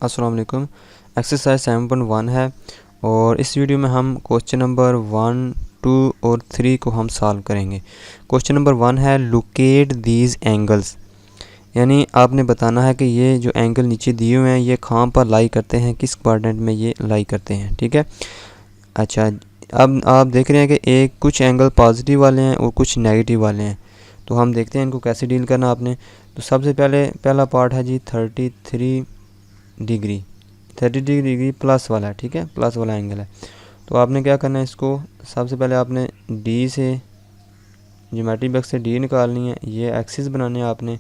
अस्सलाम वालेकुम। एक्सरसाइज 7.1 है और इस वीडियो में हम क्वेश्चन नंबर 1, 2 और 3 को हम सॉल्व करेंगे। क्वेश्चन नंबर 1 है लोकेट दीज एंगल्स, यानी आपने बताना है कि ये जो एंगल नीचे दिए हुए हैं ये कहाँ पर लाई करते हैं, किस क्वाड्रेंट में ये लाई करते हैं। ठीक है। अच्छा, अब आप देख रहे हैं कि एक कुछ एंगल पॉजिटिव वाले हैं और कुछ नेगेटिव वाले हैं, तो हम देखते हैं इनको कैसे डील करना आपने। तो सबसे पहला पार्ट है जी 33 डिग्री, 30 डिग्री प्लस वाला है। ठीक है, प्लस वाला एंगल है। तो आपने क्या करना है, इसको सबसे पहले आपने डी से ज्योमेट्री बॉक्स से डी निकालनी है। ये एक्सिस बनाने हैं आपने,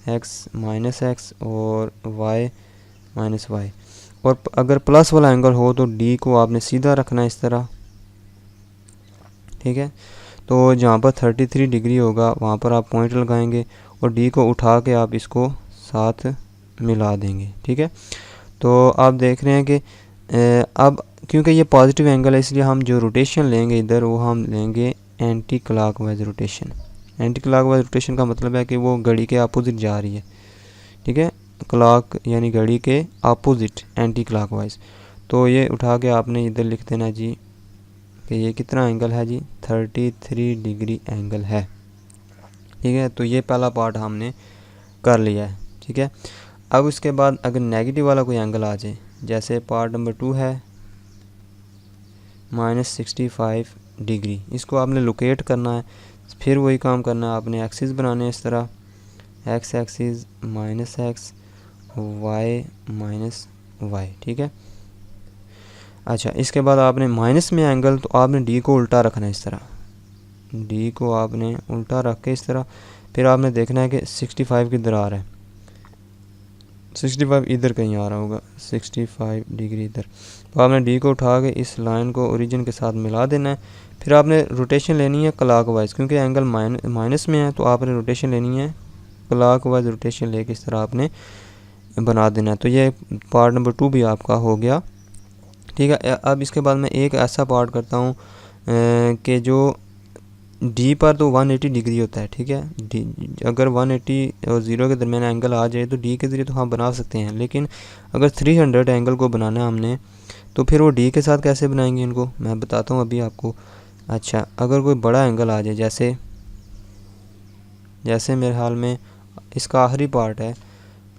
एक्स माइनस एक्स और वाई माइनस वाई। और अगर प्लस वाला एंगल हो तो डी को आपने सीधा रखना है इस तरह। ठीक है, तो जहाँ पर 33 डिग्री होगा वहाँ पर आप पॉइंट लगाएंगे और डी को उठा के आप इसको साथ मिला देंगे। ठीक है, तो आप देख रहे हैं कि अब क्योंकि ये पॉजिटिव एंगल है इसलिए हम जो रोटेशन लेंगे इधर वो हम लेंगे anti clockwise rotation. Anti clockwise rotation का मतलब है कि वो घड़ी के अपोजिट जा रही है। ठीक है, क्लॉक यानी घड़ी के अपोजिट एंटी क्लॉकवाइज। तो ये उठा के आपने इधर लिख देना जी कि ये कितना एंगल है जी, 33 डिग्री एंगल है। ठीक है, तो ये पहला पार्ट हमने कर लिया है। ठीक है, अब उसके बाद अगर नेगेटिव वाला कोई एंगल आ जाए, जैसे पार्ट नंबर 2 है -65 डिग्री, इसको आपने लोकेट करना है। फिर वही काम करना है, आपने एक्सिस बनाने हैं इस तरह, X axis minus X, Y minus Y. ठीक है, अच्छा इसके बाद आपने माइनस में एंगल, तो आपने डी को उल्टा रखना है इस तरह, डी को आपने उल्टा रख के इस तरह। फिर आपने देखना है कि 65 किधर आ रहा है, 65 इधर कहीं आ रहा होगा, 65 डिग्री इधर। तो आपने डी को उठा के इस लाइन को ओरिजिन के साथ मिला देना है। फिर आपने रोटेशन लेनी है क्लॉकवाइज, क्योंकि एंगल माइनस में है तो आपने रोटेशन लेनी है क्लॉकवाइज, रोटेशन लेके इस तरह आपने बना देना है। तो ये पार्ट नंबर 2 भी आपका हो गया। ठीक है, अब इसके बाद मैं एक ऐसा पार्ट करता हूँ कि जो डी पर तो 180 डिग्री होता है। ठीक है, डी अगर 180 और 0 के दरमियान एंगल आ जाए तो डी के ज़रिए तो हम बना सकते हैं, लेकिन अगर 300 एंगल को बनाना है हमने तो फिर वो डी के साथ कैसे बनाएंगे इनको, मैं बताता हूँ अभी आपको। अच्छा, अगर कोई बड़ा एंगल आ जाए, जैसे मेरे हाल में इसका आखिरी पार्ट है,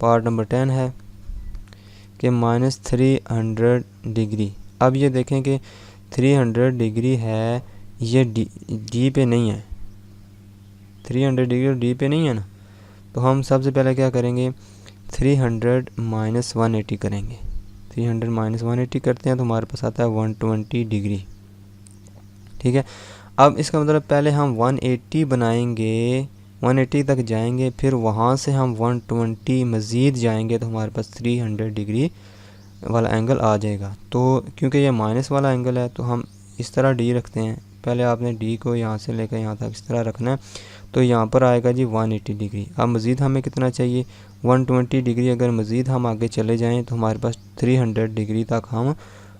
पार्ट नंबर 10 है कि -300 डिग्री। अब ये देखें कि 300 डिग्री है, ये डी पे नहीं है, 300 डिग्री डी पे नहीं है ना। तो हम सबसे पहले क्या करेंगे, 300 माइनस 180 करेंगे। 300 माइनस 180 करते हैं तो हमारे पास आता है 120 डिग्री। ठीक है, अब इसका मतलब पहले हम 180 बनाएंगे, 180 तक जाएंगे, फिर वहाँ से हम 120 मज़ीद जाएंगे तो हमारे पास 300 डिग्री वाला एंगल आ जाएगा। तो क्योंकि ये माइनस वाला एंगल है तो हम इस तरह डी रखते हैं। पहले आपने डी को यहाँ से लेकर यहाँ तक इस तरह रखना है, तो यहाँ पर आएगा जी 180 डिग्री। अब मज़ीद हमें कितना चाहिए, 120 डिग्री। अगर मज़ीद हम आगे चले जाएं तो हमारे पास 300 डिग्री तक हम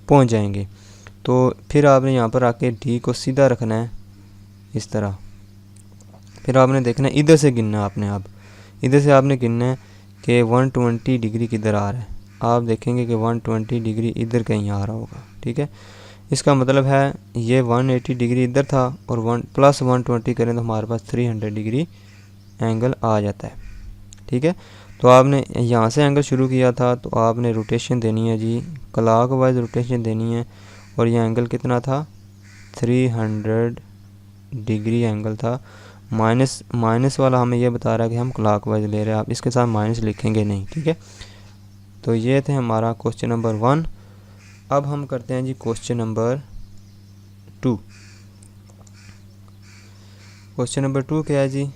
पहुँच जाएंगे। तो फिर आपने यहाँ पर आके डी को सीधा रखना है इस तरह। फिर आपने देखना है इधर से गिनना है आपने, अब इधर से आपने गिनना है कि 120 डिग्री किधर आ रहा है। आप देखेंगे कि 120 डिग्री इधर कहीं आ रहा होगा। ठीक है, इसका मतलब है ये 180 डिग्री इधर था और प्लस 120 करें तो हमारे पास 300 डिग्री एंगल आ जाता है। ठीक है, तो आपने यहाँ से एंगल शुरू किया था तो आपने रोटेशन देनी है जी, क्लॉकवाइज रोटेशन देनी है। और ये एंगल कितना था, 300 डिग्री एंगल था। माइनस वाला हमें ये बता रहा है कि हम क्लॉकवाइज ले रहे हैं, आप इसके साथ माइनस लिखेंगे नहीं। ठीक है, तो ये थे हमारा क्वेश्चन नंबर 1। अब हम करते हैं जी क्वेश्चन नंबर 2। क्वेश्चन नंबर 2 क्या है जी,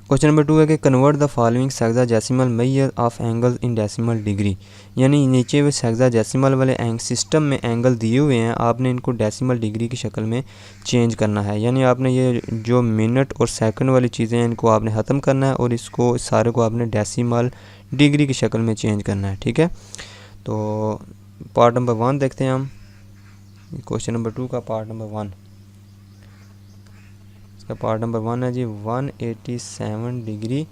क्वेश्चन नंबर 2 है कि convert the following sexagesimal measure of angle in decimal degree. यानी नीचे हुए सेक्साडेसिमल वाले सिस्टम में एंगल दिए हुए हैं, आपने इनको डेसिमल डिग्री की शक्ल में चेंज करना है। यानी आपने ये जो मिनट और सेकंड वाली चीज़ें हैं इनको आपने ख़त्म करना है और इसको सारे को आपने डेसिमल डिग्री की शक्ल में चेंज करना है। ठीक है, तो पार्ट नंबर 1 देखते हैं हम, क्वेश्चन नंबर 2 का पार्ट नंबर 1। इसका पार्ट नंबर 1 है जी 187 डिग्री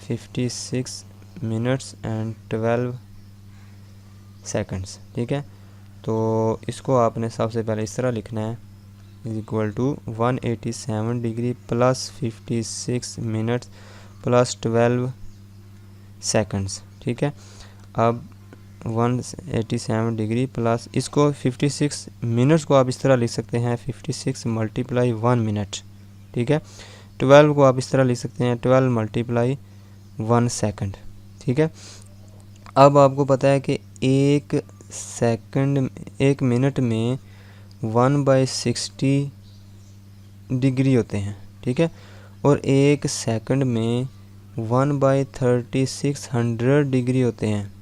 56 मिनट्स एंड 12 सेकंड्स। ठीक है, तो इसको आपने सबसे पहले इस तरह लिखना है, is equal to 187 degree plus 56 minutes plus 12 seconds. ठीक है, अब 187 डिग्री प्लस इसको 56 मिनट्स को आप इस तरह लिख सकते हैं 56 मल्टीप्लाई 1 मिनट। ठीक है, 12 को आप इस तरह लिख सकते हैं 12 मल्टीप्लाई 1 सेकंड। ठीक है, अब आपको पता है कि एक मिनट में 1/60 डिग्री होते हैं। ठीक है, और एक सेकंड में 1/3600 डिग्री होते हैं।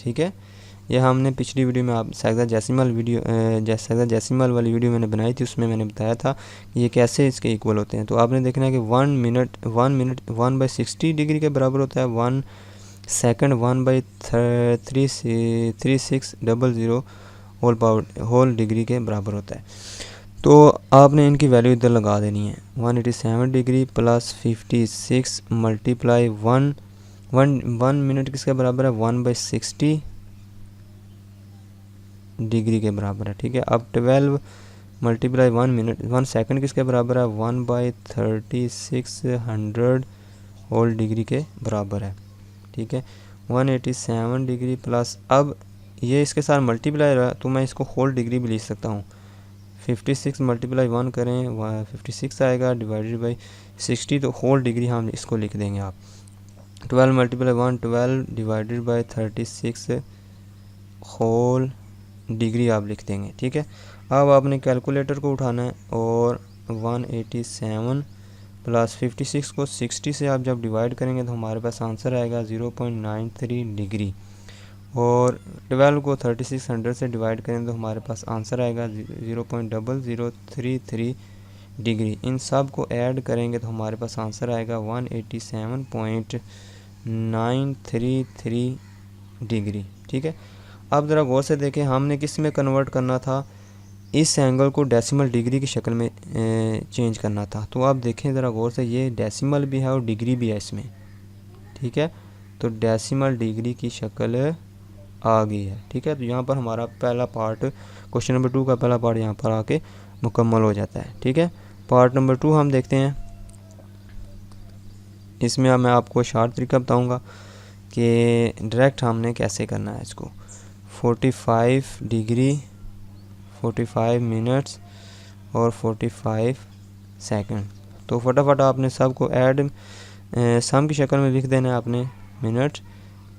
ठीक है, यह हमने पिछली वीडियो में आप हेक्साडेसिमल वाली वीडियो मैंने बनाई थी, उसमें मैंने बताया था कि ये कैसे इसके इक्वल होते हैं। तो आपने देखना है कि 1 मिनट 1/60 डिग्री के बराबर होता है, 1 सेकंड 1/3600 होल डिग्री के बराबर होता है। तो आपने इनकी वैल्यू इधर लगा देनी है, 187 डिग्री प्लस 56 मल्टीप्लाई 1 मिनट किसके बराबर है, 1/60 डिग्री के बराबर है। ठीक है, अब 12 मल्टीप्लाई 1 सेकंड किसके बराबर है, 1/3600 होल डिग्री के बराबर है। ठीक है, 187 डिग्री प्लस, अब ये इसके साथ मल्टीप्लाई रहा तो मैं इसको होल डिग्री भी लिख सकता हूँ। 56 मल्टीप्लाई 1 करें 56 आएगा, डिवाइडेड बाई 60, तो होल डिग्री हम इसको लिख देंगे आप। 12 multiply 1 12 divided by 36 whole degree आप लिख देंगे। ठीक है, अब आपने कैलकुलेटर को उठाना है और 187 प्लस 56 को 60 से आप जब डिवाइड करेंगे तो हमारे पास आंसर आएगा 0.93 डिग्री, और 12 को 3600 से डिवाइड करें तो हमारे पास आंसर आएगा 0.0033 डिग्री। इन सब को ऐड करेंगे तो हमारे पास आंसर आएगा 187.933 डिग्री। ठीक है, अब ज़रा गौर से देखें, हमने किस में कन्वर्ट करना था, इस एंगल को डेसिमल डिग्री की शक्ल में चेंज करना था। तो आप देखें ज़रा गौर से, ये डेसिमल भी है और डिग्री भी है इसमें। ठीक है, तो डेसिमल डिग्री की शक्ल आ गई है। ठीक है, तो यहाँ पर हमारा पहला पार्ट, क्वेश्चन नंबर 2 का पहला पार्ट यहाँ पर आके मुकम्मल हो जाता है। ठीक है, पार्ट नंबर 2 हम देखते हैं। इसमें मैं आपको शॉर्ट तरीका बताऊँगा कि डायरेक्ट हमने कैसे करना है इसको। 45 डिग्री 45 मिनट्स और 45 सेकंड, तो फटाफट आपने सबको ऐड सम की शक्ल में लिख देना है आपने, मिनट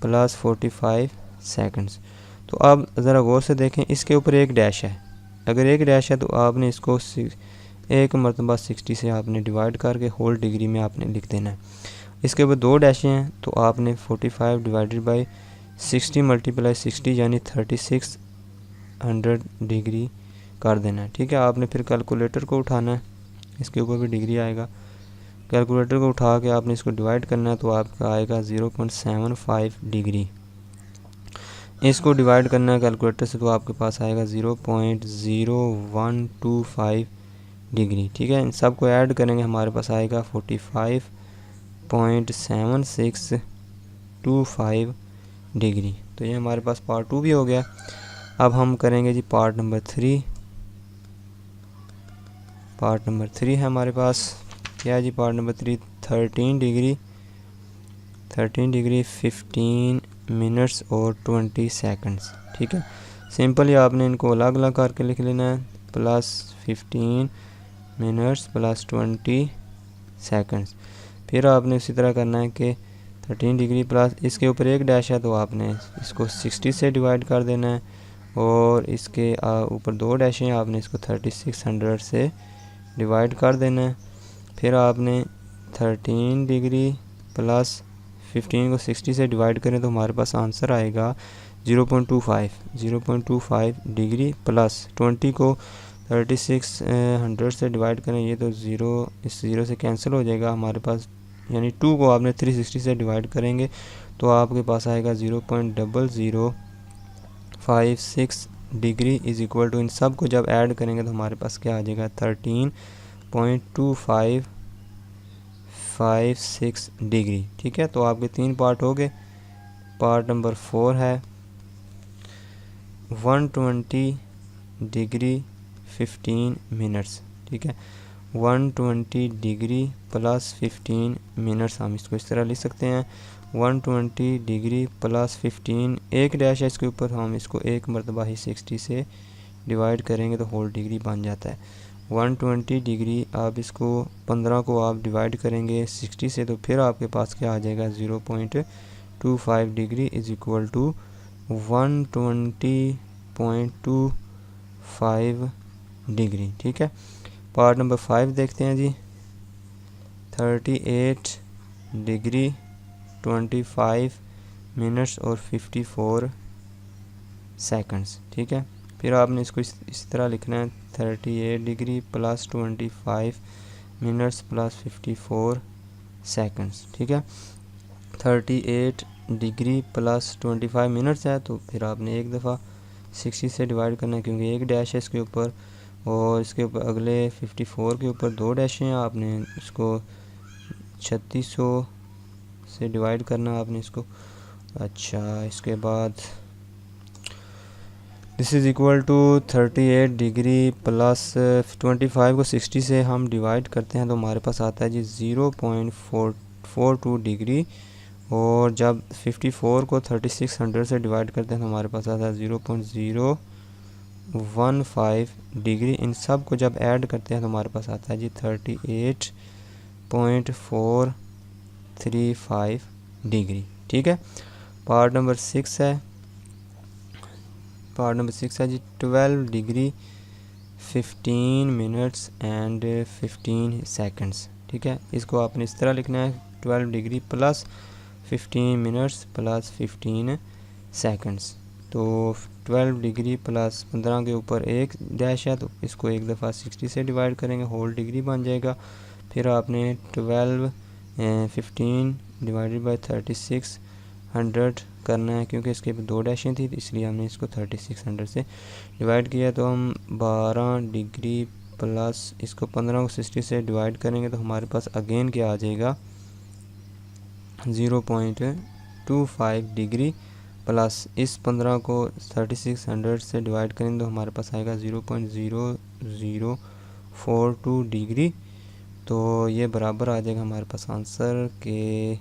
प्लस 45 सेकंड्स। तो अब ज़रा गौर से देखें, इसके ऊपर एक डैश है, अगर एक डैश है तो आपने इसको एक मरतबा 60 से आपने डिवाइड करके होल डिग्री में आपने लिख देना है। इसके ऊपर 2 डैशें हैं तो आपने 45 डिवाइडेड बाई 60 मल्टीप्लाई 60 यानी 3600 डिग्री कर देना है। ठीक है, आपने फिर कैलकुलेटर को उठाना है, इसके ऊपर भी डिग्री आएगा, कैलकुलेटर को उठा के आपने इसको डिवाइड करना है तो आपका आएगा 0.75 डिग्री। इसको डिवाइड करना है कैलकुलेटर से तो आपके पास आएगा 0.0125 डिग्री। ठीक है, इन सब को ऐड करेंगे हमारे पास आएगा 45.7625 डिग्री। तो ये हमारे पास पार्ट 2 भी हो गया। अब हम करेंगे जी पार्ट नंबर 3। पार्ट नंबर 3 है हमारे पास, क्या है जी पार्ट नंबर 3, 13 डिग्री 15 मिनट्स और 20 सेकंड्स। ठीक है, सिंपली आपने इनको अलग अलग करके लिख लेना है, प्लस 15 मिनट्स प्लस 20 सेकंड्स। फिर आपने उसी तरह करना है कि 13 डिग्री प्लस इसके ऊपर एक डैश है तो आपने इसको 60 से डिवाइड कर देना है, और इसके ऊपर 2 डैश हैं, आपने इसको 3600 से डिवाइड कर देना है। फिर आपने 13 डिग्री प्लस 15 को 60 से डिवाइड करें तो हमारे पास आंसर आएगा 0.25 डिग्री प्लस 20 को 3600 से डिवाइड करें, ये तो ज़ीरो इस ज़ीरो से कैंसिल हो जाएगा हमारे पास, यानी 2 को आपने 360 से डिवाइड करेंगे तो आपके पास आएगा 0.0056 डिग्री इज इक्वल टू, इन सब को जब ऐड करेंगे तो हमारे पास क्या आ जाएगा 13.255 356 डिग्री। ठीक है, तो आपके 3 पार्ट हो गए। पार्ट नंबर 4 है 120 डिग्री 15 मिनट्स। ठीक है, 120 डिग्री प्लस 15 मिनट्स, हम इसको इस तरह लिख सकते हैं 120 डिग्री प्लस 15, एक डैश है इसके ऊपर, हम इसको एक मरतबा ही 60 से डिवाइड करेंगे तो होल डिग्री बन जाता है। 120 डिग्री आप इसको 15 को आप डिवाइड करेंगे 60 से, तो फिर आपके पास क्या आ जाएगा 0.25 degree is equal to 120.25 degree. ठीक है, पार्ट नंबर 5 देखते हैं जी। 38 डिग्री 25 मिनट्स और 54 सेकंड्स। ठीक है, फिर आपने इसको इस तरह लिखना है 38 degree plus 25 minutes plus 54 seconds. ठीक है, 38 डिग्री प्लस 25 मिनट्स है, तो फिर आपने एक दफ़ा 60 से डिवाइड करना है क्योंकि एक डैश है इसके ऊपर, और इसके ऊपर अगले 54 के ऊपर 2 डैश हैं, आपने इसको 3600 से डिवाइड करना आपने इसको। अच्छा, इसके बाद this is equal to 38 degree plus 25 को 60 से हम डिवाइड करते हैं तो हमारे पास आता है जी 0.42 डिग्री, और जब 54 को 3600 से डिवाइड करते हैं तो हमारे पास आता है 0.015 डिग्री। इन सब को जब ऐड करते हैं तो हमारे पास आता है जी 38.435 डिग्री। ठीक है, पार्ट नंबर 6 है, पार्ट नंबर 6 है जी 12 डिग्री 15 मिनट्स एंड 15 सेकंड्स। ठीक है, इसको आपने इस तरह लिखना है 12 degree plus 15 minutes plus 15 seconds. तो 12 डिग्री प्लस 15 के ऊपर एक डैश है, तो इसको एक दफ़ा 60 से डिवाइड करेंगे, होल डिग्री बन जाएगा। फिर आपने 15 डिवाइडेड बाय 3600 करना है, क्योंकि इसके 2 डैशें थी, इसलिए हमने इसको 3600 से डिवाइड किया। तो हम 12 डिग्री प्लस इसको 15 को 60 से डिवाइड करेंगे तो हमारे पास अगेन क्या आ जाएगा 0.25 डिग्री प्लस इस 15 को 3600 से डिवाइड करेंगे तो हमारे पास आएगा 0.0042 डिग्री। तो ये बराबर आ जाएगा हमारे पास आंसर के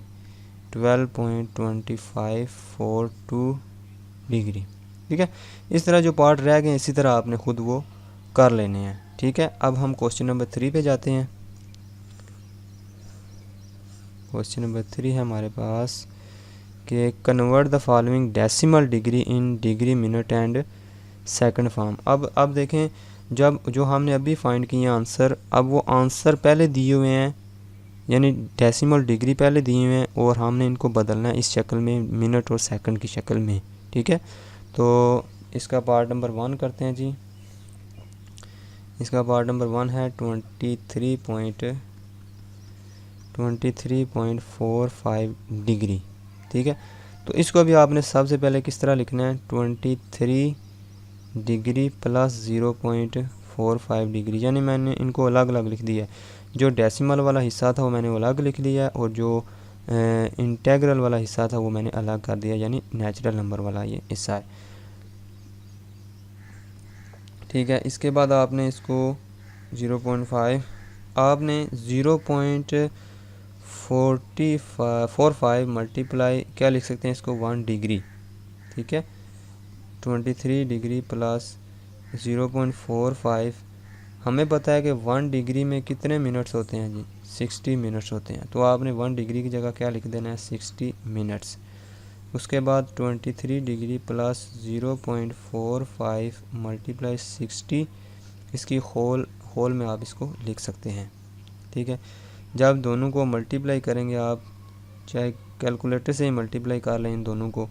12.2542 डिग्री। ठीक है, इस तरह जो पार्ट रह गए इसी तरह आपने ख़ुद वो कर लेने हैं। ठीक है, अब हम क्वेश्चन नंबर 3 पे जाते हैं। क्वेश्चन नंबर 3 है हमारे पास कि convert the following decimal degree in degree minute and second form. अब देखें, जब जो हमने अभी फाइंड किया आंसर, अब वो आंसर पहले दिए हुए हैं, यानी डेसिमल डिग्री पहले दिए हुए हैं और हमने इनको बदलना है इस शक्ल में, मिनट और सेकंड की शक्ल में। ठीक है, तो इसका पार्ट नंबर 1 करते हैं जी। इसका पार्ट नंबर 1 है 23.45 डिग्री। ठीक है, तो इसको भी आपने सबसे पहले किस तरह लिखना है 23 डिग्री प्लस 0.45 डिग्री, यानी मैंने इनको अलग अलग लिख दिया है। जो डेसिमल वाला हिस्सा था वो मैंने अलग लिख लिया है, और जो इंटेग्रल वाला हिस्सा था वो मैंने अलग कर दिया, यानी नेचुरल नंबर वाला ये हिस्सा है। ठीक है, इसके बाद आपने इसको 0.5 आपने 0.45 मल्टीप्लाई क्या लिख सकते हैं इसको 1 डिग्री। ठीक है, 23 डिग्री प्लस 0.45, हमें पता है कि 1 डिग्री में कितने मिनट्स होते हैं जी 60 मिनट्स होते हैं, तो आपने 1 डिग्री की जगह क्या लिख देना है 60 मिनट्स। उसके बाद 23 डिग्री प्लस 0.45 मल्टीप्लाई 60, इसकी होल में आप इसको लिख सकते हैं। ठीक है, जब दोनों को मल्टीप्लाई करेंगे आप, चाहे कैलकुलेटर से ही मल्टीप्लाई कर लें इन दोनों को,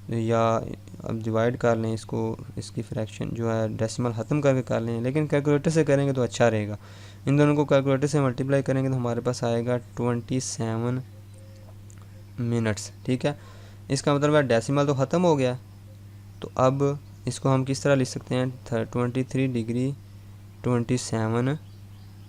या अब डिवाइड कर लें इसको, इसकी फ्रैक्शन जो है डेसिमल ख़त्म करके कर लें, लेकिन कैलकुलेटर से करेंगे तो अच्छा रहेगा। इन दोनों को कैलकुलेटर से मल्टीप्लाई करेंगे तो हमारे पास आएगा 27 मिनट्स। ठीक है, इसका मतलब है डेसिमल तो ख़त्म हो गया, तो अब इसको हम किस तरह लिख सकते हैं 23 डिग्री 27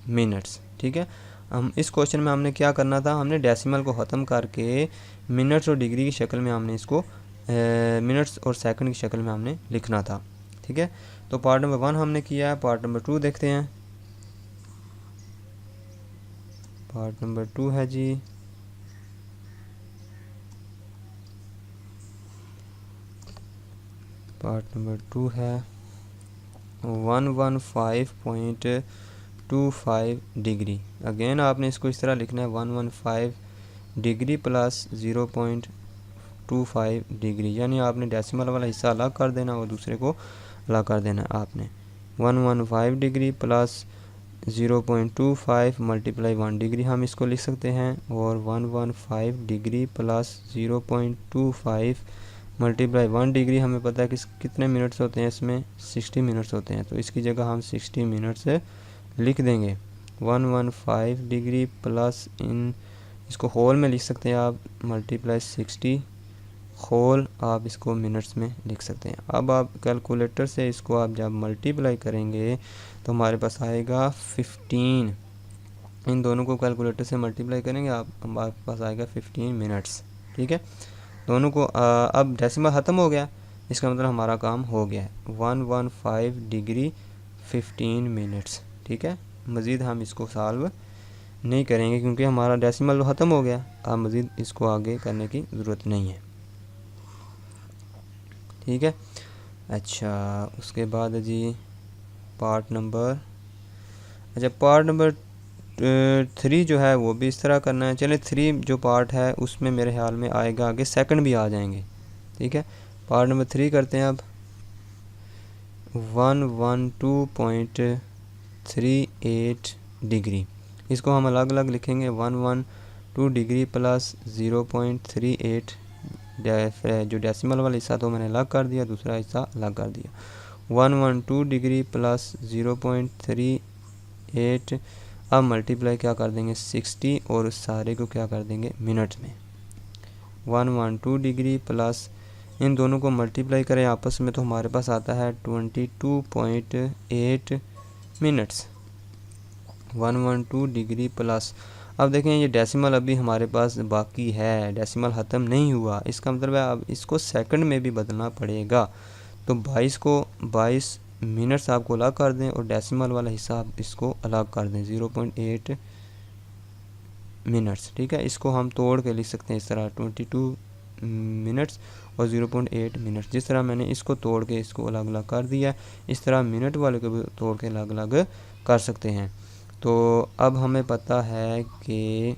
मिनट्स। ठीक है, हम इस क्वेश्चन में हमने क्या करना था, हमने डेसिमल को ख़त्म करके मिनट्स और डिग्री की शक्ल में हमने इसको मिनट्स और सेकंड की शक्ल में हमने लिखना था। ठीक है, तो पार्ट नंबर 1 हमने किया है। पार्ट नंबर 2 देखते हैं। पार्ट नंबर 2 है जी, पार्ट नंबर 2 है 115.25 डिग्री। अगेन आपने इसको इस तरह लिखना है 115 डिग्री प्लस 0.25 डिग्री, यानी आपने डेसिमल वाला हिस्सा अलग कर देना और दूसरे को अलग कर देना। आपने 115 डिग्री प्लस 0.25 मल्टीप्लाई 1 डिग्री हम इसको लिख सकते हैं, और 115 डिग्री प्लस 0.25 मल्टीप्लाई 1 डिग्री हमें पता है कि कितने मिनट्स होते हैं, इसमें 60 मिनट्स होते हैं, तो इसकी जगह हम 60 मिनट्स लिख देंगे। 115 डिग्री प्लस इसको होल में लिख सकते हैं आप, मल्टीप्लाई 60 होल आप इसको मिनट्स में लिख सकते हैं। अब आप कैलकुलेटर से इसको आप जब मल्टीप्लाई करेंगे तो हमारे पास आएगा 15। इन दोनों को कैलकुलेटर से मल्टीप्लाई करेंगे हमारे पास आएगा 15 मिनट्स। ठीक है, दोनों को अब डेसिमल ख़त्म हो गया, इसका मतलब हमारा काम हो गया है। 115 डिग्री 15 मिनट्स। ठीक है, मज़ीद हम इसको सॉल्व नहीं करेंगे क्योंकि हमारा डेसिमल तो ख़त्म हो गया, अब मज़ीद इसको आगे करने की ज़रूरत नहीं है। ठीक है, अच्छा उसके बाद जी पार्ट नंबर 3 जो है वो भी इस तरह करना है। चलिए 3 जो पार्ट है उसमें मेरे ख्याल में आएगा आगे सेकंड भी आ जाएंगे। ठीक है, पार्ट नंबर 3 करते हैं अब। 112.38 डिग्री, इसको हम अलग अलग लिखेंगे। 112 डिग्री प्लस 0.38, जो डेसिमल वाला हिस्सा तो मैंने अलग कर दिया, दूसरा हिस्सा अलग कर दिया। 112 डिग्री प्लस 0.38, अब मल्टीप्लाई क्या कर देंगे 60 और सारे को क्या कर देंगे मिनट में। 112 डिग्री प्लस इन दोनों को मल्टीप्लाई करें आपस में तो हमारे पास आता है 22.8 मिनट्स। 112 डिग्री प्लस, अब देखें ये डेसिमल अभी हमारे पास बाकी है, डेसिमल ख़त्म नहीं हुआ, इसका मतलब है अब इसको सेकंड में भी बदलना पड़ेगा। तो 22 को 22 मिनट्स आपको अलग कर दें और डेसिमल वाला हिस्सा आप इसको अलग कर दें 0.8 मिनट्स। ठीक है, इसको हम तोड़ के लिख सकते हैं इस तरह 22 मिनट्स और 0.8 मिनट्स। जिस तरह मैंने इसको तोड़ के इसको अलग अलग कर दिया, इस तरह मिनट वाले को भी तोड़ के अलग अलग कर सकते हैं। तो अब हमें पता है कि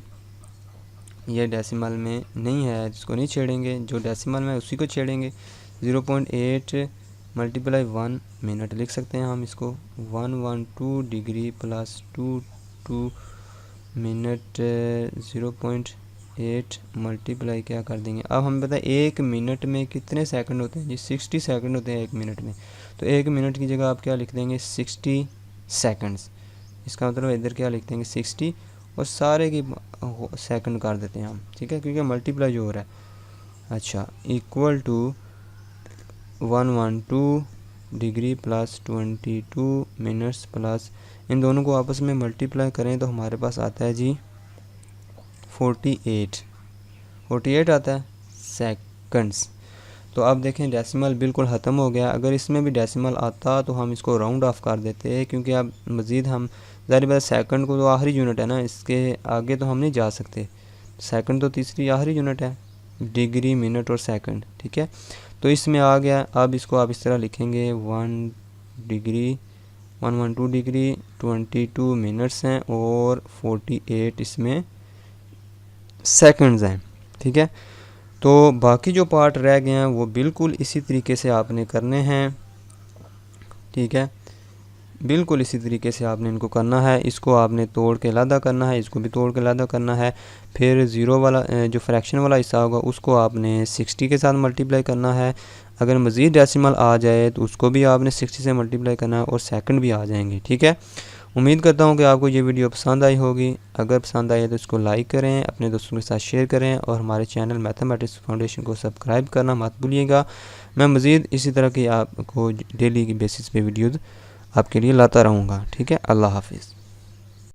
ये डेसिमल में नहीं है, इसको नहीं छेड़ेंगे, जो डेसिमल में उसी को छेड़ेंगे। 0.8 मल्टीप्लाई 1 मिनट लिख सकते हैं हम इसको। 112 डिग्री प्लस 22 मिनट 0.8 मल्टीप्लाई क्या कर देंगे। अब हमें पता है 1 मिनट में कितने सेकंड होते हैं जी, 60 सेकंड होते हैं 1 मिनट में। तो 1 मिनट की जगह आप क्या लिख देंगे 60 सेकंड्स। इसका मतलब इधर क्या लिख देंगे 60 और सारे की सेकंड कर देते हैं हम। ठीक है, क्योंकि मल्टीप्लाई जो हो रहा है। अच्छा, equal to 112 degree plus 22 minutes plus इन दोनों को आपस में मल्टीप्लाई करें तो हमारे पास आता है जी 48 आता है सेकंड्स। तो अब देखें डेसिमल बिल्कुल ख़त्म हो गया। अगर इसमें भी डेसिमल आता तो हम इसको राउंड ऑफ कर देते, क्योंकि अब मज़ीद हम ज़ाहिर बात सेकंड को तो आखिरी यूनिट है ना, इसके आगे तो हम नहीं जा सकते। सेकंड तो तीसरी आखिरी यूनिट है, डिग्री मिनट और सेकंड। ठीक है, तो इसमें आ गया। अब इसको आप इस तरह लिखेंगे 112 डिग्री 22 मिनट्स हैं और 48 इसमें सेकंड्स हैं। ठीक है, तो बाकी जो पार्ट रह गए हैं वो बिल्कुल इसी तरीके से आपने करने हैं। ठीक है, बिल्कुल इसी तरीके से आपने इनको करना है। इसको आपने तोड़ के अलग करना है, इसको भी तोड़ के अलग करना है। फिर ज़ीरो वाला जो फ्रैक्शन वाला हिस्सा होगा उसको आपने 60 के साथ मल्टीप्लाई करना है। अगर मज़ीद डेसिमल आ जाए तो उसको भी आपने 60 से मल्टीप्लाई करना है और सेकंड भी आ जाएंगे। ठीक है, उम्मीद करता हूँ कि आपको ये वीडियो पसंद आई होगी। अगर पसंद आई है तो इसको लाइक करें, अपने दोस्तों के साथ शेयर करें और हमारे चैनल मैथमेटिक्स फाउंडेशन को सब्सक्राइब करना मत भूलिएगा। मैं मज़ीद इसी तरह की आपको डेली की बेसिस पे वीडियोज़ आपके लिए लाता रहूँगा। ठीक है, अल्लाह हाफिज़।